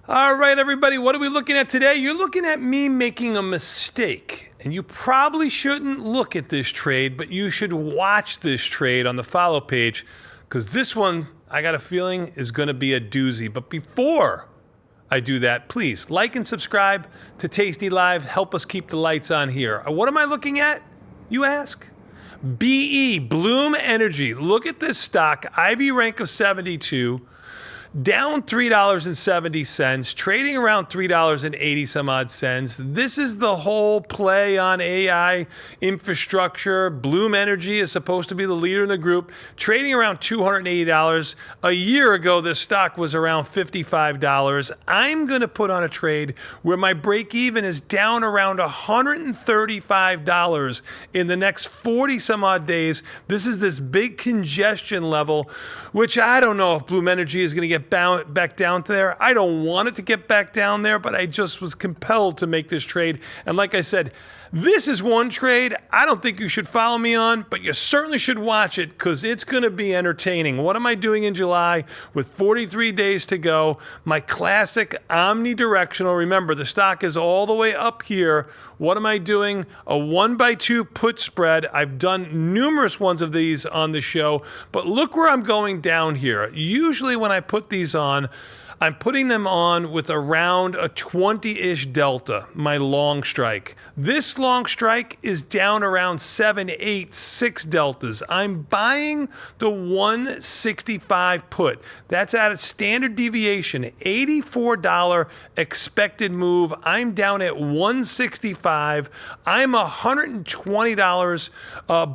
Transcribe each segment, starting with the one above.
All right, everybody, what are we looking at today? You're looking at me making a mistake. And you probably shouldn't look at this trade, but you should watch this trade on the follow page, because this one, I got a feeling, is going to be a doozy. But before I do that, please like and subscribe to tastylive. Help us keep the lights on here. What am I looking at, you ask? BE, Bloom Energy. Look at this stock, IV rank of 72. Down $3.70, trading around $3.80 some odd cents. This is the whole play on AI infrastructure. Bloom Energy is supposed to be the leader in the group, trading around $280. A year ago, this stock was around $55. I'm going to put on a trade where my break even is down around $135 in the next 40 some odd days. This is this big congestion level, which I don't know if Bloom Energy is going to get back down to there. I don't want it to get back down there, but I just was compelled to make this trade. And like I said, this is one trade I don't think you should follow me on, but you certainly should watch it because it's going to be entertaining. What am I doing in July with 43 days to go? My classic omnidirectional. Remember, the stock is all the way up here. What am I doing? A 1x2 put spread. I've done numerous ones of these on the show, but look where I'm going down here. Usually when I put these on, I'm putting them on with around a 20-ish delta, my long strike. This long strike is down around 7, 8, 6 deltas. I'm buying the 165 put. That's at a standard deviation, $84 expected move. I'm down at 165. I'm $120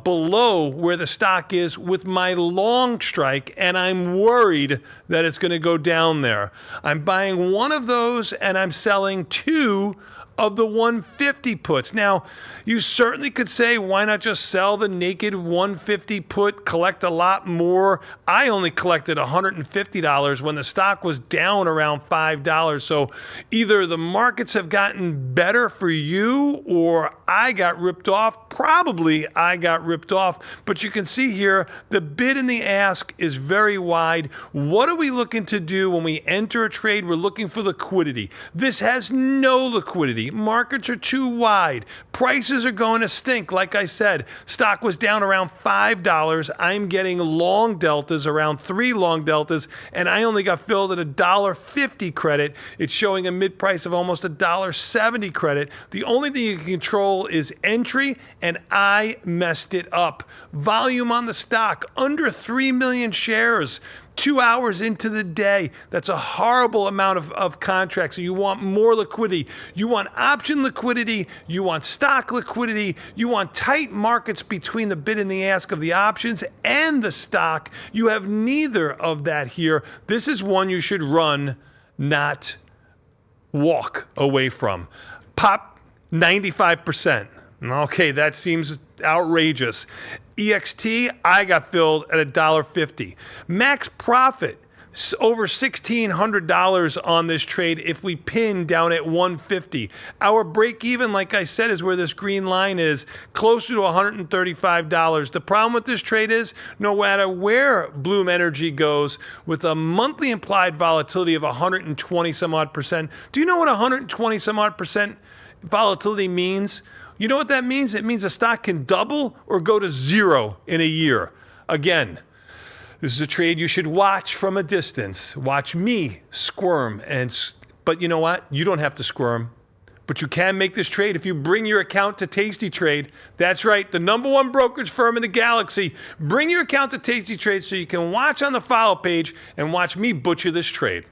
below where the stock is with my long strike, and I'm worried that it's going to go down there. I'm buying one of those and I'm selling two of the 150 puts. Now, you certainly could say, why not just sell the naked 150 put, collect a lot more? I only collected $150 when the stock was down around $5. So either the markets have gotten better for you or I got ripped off. Probably I got ripped off. But you can see here, the bid and the ask is very wide. What are we looking to do when we enter a trade? We're looking for liquidity. This has no liquidity. Markets are too wide. Prices are going to stink. Like I said, stock was down around $5. I'm getting long deltas, around 3 long deltas, and I only got filled at $1.50 credit. It's showing a mid price of almost $1.70 credit. The only thing you can control is entry, and I messed it up. Volume on the stock, under 3 million shares. 2 hours into the day. That's a horrible amount of contracts. So you want more liquidity. You want option liquidity. You want stock liquidity. You want tight markets between the bid and the ask of the options and the stock. You have neither of that here. This is one you should run, not walk away from. Pop 95%. Okay, that seems outrageous. EXT, I got filled at $1.50. Max profit, over $1,600 on this trade if we pin down at 150. Our break even, like I said, is where this green line is, closer to $135. The problem with this trade is, no matter where Bloom Energy goes, with a monthly implied volatility of 120 some odd percent. Do you know what 120 some odd percent volatility means? You know what that means? It means a stock can double or go to zero in a year. Again, this is a trade you should watch from a distance. Watch me squirm. But you know what? You don't have to squirm. But you can make this trade if you bring your account to Tasty Trade. That's right, the #1 brokerage firm in the galaxy. Bring your account to Tasty Trade so you can watch on the follow page and watch me butcher this trade.